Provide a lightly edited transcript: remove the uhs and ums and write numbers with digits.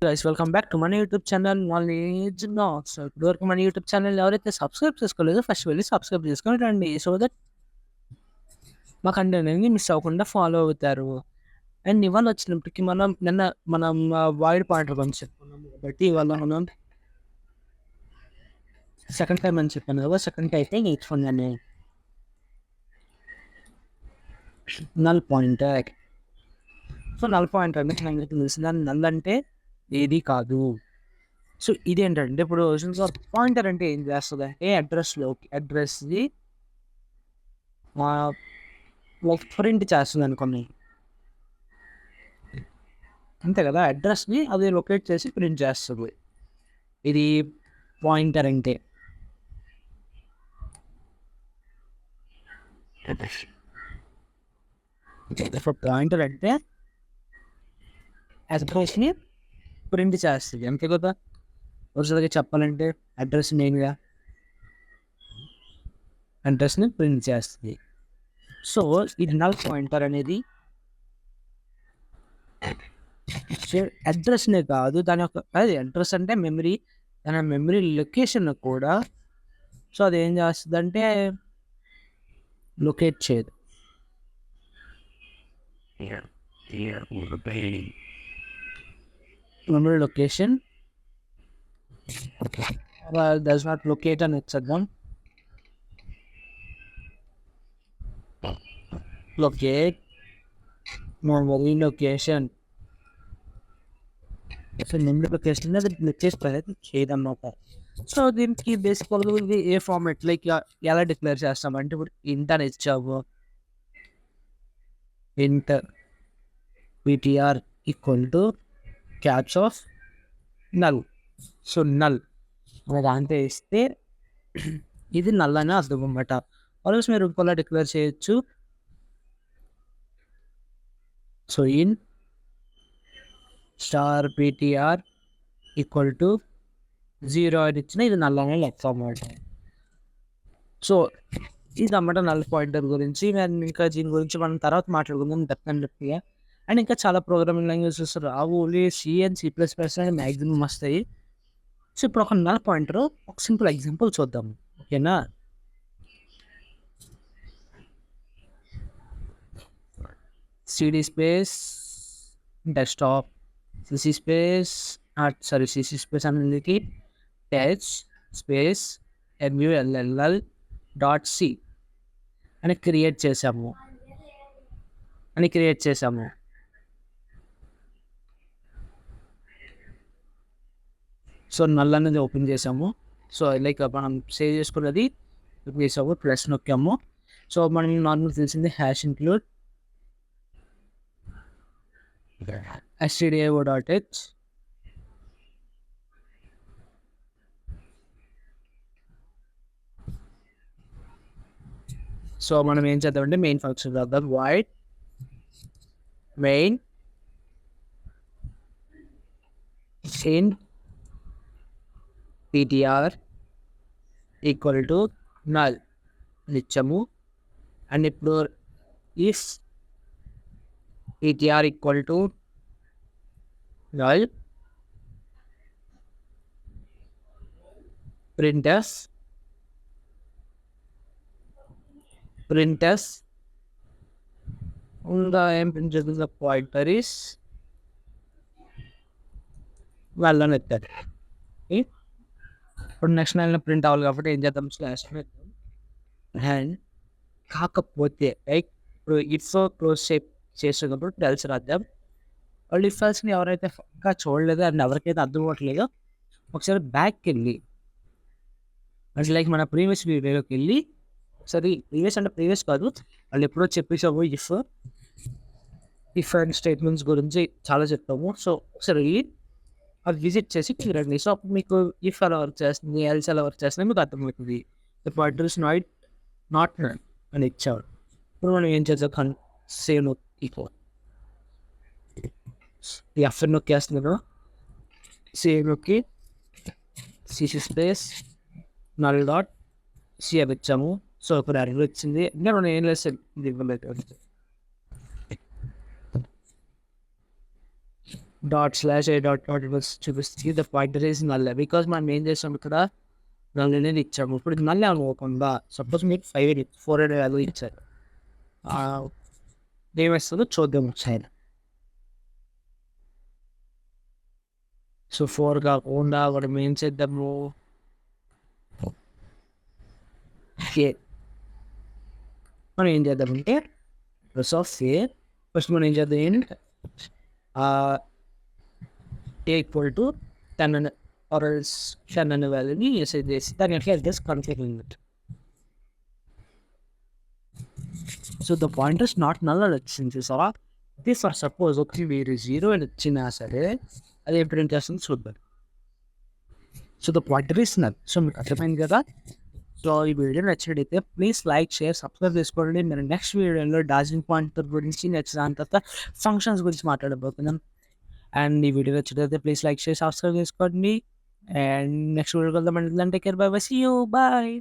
Guys welcome back to మన YouTube channel knowledge NATS. ఇప్పటివరకు మన యూట్యూబ్ ఛానల్ ఎవరైతే సబ్స్క్రైబ్ చేసుకోలేదో ఫస్ట్ వెళ్ళి సబ్స్క్రైబ్ చేసుకొని రండి, సో దట్ మా కంటెంట్ అనేది మిస్ అవ్వకుండా ఫాలో అవుతారు. అండ్ ఇవాళ వచ్చినప్పటికీ మనం వైడ్ పాయింటర్ గురించి చెప్పుకున్నాము కాబట్టి ఇవాళ మనం సెకండ్ టైం అని చెప్పాను కదా, సెకండ్ అయితే నేర్చుకున్నాను null pointer. So null pointer అంటే నాకు తెలిసింది, నల్ అంటే ఏది కాదు. సో ఇదేంటంటే ఇప్పుడు పాయింటర్ అంటే ఏం చేస్తుంది అంటే అడ్రస్ని ప్రింట్ చేస్తుంది అనుకోండి, అంతే కదా. అడ్రస్ని అది లొకేట్ చేసి ప్రింట్ చేస్తుంది. ఇది పాయింటర్ అంటే. పాయింటర్ అంటే అడ్రస్ని ప్రింట్ చేస్తుంది, అంతే కదా. వరుసగా చెప్పాలంటే అడ్రస్ మెయిన్గా అడ్రస్ని ప్రింట్ చేస్తుంది. సో ఇది నల్ పాయింటర్ అనేది అడ్రస్నే కాదు, దాని యొక్క అదే అడ్రస్ అంటే మెమరీ, దాని మెమరీ లొకేషన్ కూడా. సో అది ఏం చేస్తుంది అంటే లొకేట్ చేయదు. Memory location does not locate on its own. Locate memory location. So memory location అది చేసి ప్రయత్నం చేయదన్నమాట. సో దీనికి బేసిక్గా ఇది ఏ ఫార్మాట్ లైక్ ఎలా డిక్లేర్ చేస్తామంటే, ఇప్పుడు ఇంట్ అని ఇచ్చాము, ఇంట్ ptr equal to caps of null. So null అనే దాంట్లో ఇస్తే ఇది నల్ అని అర్థం అనమాట. ఆల్వేస్ మీరు ఇంకోలా డిక్లేర్ చేయొచ్చు. So in star ptr equal to 0 అని ఇచ్చిన ఇది నల్ అనే లెక్క అన్నమాట. సో ఇది అన్నమాట నల్ పాయింటర్ గురించి. నేను ఇంకా దీని గురించి మనం తర్వాత మాట్లాడుకుందాం డెఫినెట్గా. అండ్ ఇంకా చాలా ప్రోగ్రామింగ్ లాంగ్వేజెస్ రావు, ఓన్లీ సి అండ్ C++ అనేది మ్యాక్సిమం వస్తాయి. సో ఇప్పుడు ఒక నల్ పాయింటర్ ఒక సింపుల్ ఎగ్జాంపుల్ చూద్దాం, ఓకేనా. CD space desktop CC space CC space అనేది టెచ్ స్పేస్ mull.c అని క్రియేట్ చేసాము. సో నల్ అనేది ఓపెన్ చేసాము. సో లైక్ మనం సేవ్ చేసుకున్నది చేసాము, ప్లస్ నొక్కాము. సో మనం నార్మల్ తెలిసింది హ్యాష్ ఇంక్లూడ్ stdio.h. సో మనం ఏం చేద్దామంటే మెయిన్ ఫంక్షన్ రాద్దాం, void main int ptr equal to null ఇచ్చాము. అండ్ ఇప్పుడు if ptr equal to null printf ఉందా ఏం ప్రింట్ చేస్తుంది, పాయింటర్ ఇస్ వెళ్ళని ఎత్తారు. ఇప్పుడు నెక్స్ట్ లైన్లో ప్రింట్ అవ్వాలి కాబట్టి ఏం చేద్దాం, స్లాష్ పెడతాం. అండ్ కాకపోతే లైక్ ఇప్పుడు ఇఫ్ క్లోజ్ చేసేటప్పుడు టెల్స్ రాద్దాం. వాళ్ళు ఇఫ్ ఎల్స్ని ఎవరైతే ఇంకా చూడలేదో అండ్ ఎవరికైతే అర్థం అవ్వట్లేదో ఒకసారి బ్యాక్కి వెళ్ళి అంటే లైక్ మన ప్రీవియస్ వీడియోలోకి వెళ్ళి, సరే ప్రీవియస్ కాదు, వాళ్ళు ఎప్పుడో చెప్పేసాము ఇఫ్ అండ్ స్టేట్మెంట్స్ గురించి చాలా చెప్పాము. సో ఒకసారి వెళ్ళి అది విజిట్ చేసి చూడండి. సో అప్పుడు మీకు ఇఫ్ ఎలా వర్క్ చేస్తుంది, ఎల్స్ ఎలా వర్క్ చేస్తుంది మీకు అర్థమవుతుంది. The pointer is not run అని ఇచ్చాడు. ఇప్పుడు మనం ఏం చేద్దాం, సేవ్ ఈక్వల్ ఎఫ్ నొక్కేస్తున్నాను, సేవ్ నొక్కి సిసి స్పేస్ null.c అని ఇచ్చాము. సో ఒక ఎర్రర్ వచ్చింది, ఇంకా మనం ఏం లేదు ఇవ్వలేదు. Dot slash A dot dot చూపిస్తుంది the pointer is null because మనం ఏం చేస్తాం ఇక్కడ నల్ అనేది ఇచ్చాము ఇప్పుడు నల్ అనుకోకుండా సపోజ్ మీకు 4 అనే వాల్యూ ఇచ్చారు ఏమేస్తుందో చూద్దాం ఒకసారి సో 4 కాకుండా మనం ఏం చేద్దాము మనం ఏం చేద్దామంటే ప్లస్ ఆఫ్ ఏ ఫస్ట్ మనం ఏం చేద్దాం ఏంటంటే ఈక్వల్ టు 10 అని ఆర్ 10 అనే వాల్యూని ఎస్ఐ చేసి దాని ఎట్లా చేసి confuse limit so the pointers not null అని వచ్చింది చూసావా ఇది ఫర్ సపోజ్ ఒకటి మీరు 0 అని వచ్చినా సరే అది ఏం ప్రింట్ చేస్తుంది చూద్దాం so the pointer is null so మీకు అర్థమైంది కదా సో ఈ వీడియో నచ్చినట్టయితే ప్లీజ్ లైక్ షేర్ సబ్స్క్రైబ్ చేసుకోండి నేను నెక్స్ట్ వీడియోలో డార్జిలింగ్ పాయింటర్ గురించి నెక్స్ట్ దాని తర్వాత ఫంక్షన్స్ గురించి మాట్లాడబోతున్నాం అండ్ ఈ వీడియో నచ్చినట్టయితే ప్లీజ్ లైక్ షేర్ సబ్స్క్రైబ్ చేసుకోండి అండ్ నెక్స్ట్ వీడియో కలుద్దాం అంటే care bye bye see you bye